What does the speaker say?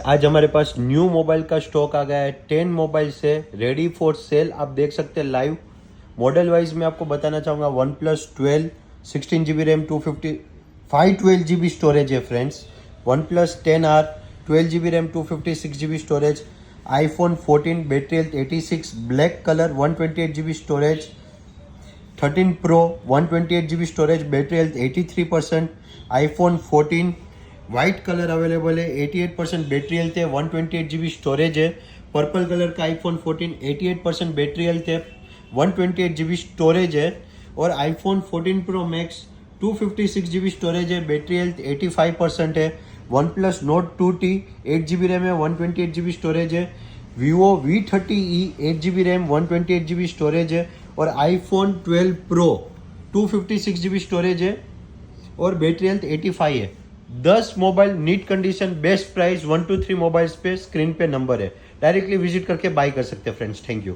आज हमारे पास new mobile का स्टॉक आ गया है। 10 मोबाइल से रेडी फॉर सेल, आप देख सकते हैं लाइव। मॉडल वाइज मैं आपको बताना चाहूँगा OnePlus 12 16 GB RAM 512 GB storage है friends. OnePlus 10R 12 GB RAM 256 GB storage. iPhone 14 battery health 86, black colour 128 GB storage. 13 Pro 128 GB storage, battery health 83%। iPhone 14 white colour available है, 88% battery health है, 128 GB storage है। Purple colour का iPhone 14 88% battery health है, 128 GB storage है। और iPhone 14 Pro Max 256 GB storage है, battery health 85% है। OnePlus Nord 2T 8 GB RAM है, 128 GB स्टोरेज है। Vivo V30e 8 GB RAM 128 GB storage है। और iPhone 12 Pro 256 GB स्टोरेज है और बैटरी हेल्थ 85 है। 10 mobile neat condition, best price, 1 2 3 mobiles पे स्क्रीन पे नंबर है, डायरेक्टली विजिट करके बाय कर सकते हैं फ्रेंड्स। Thank you.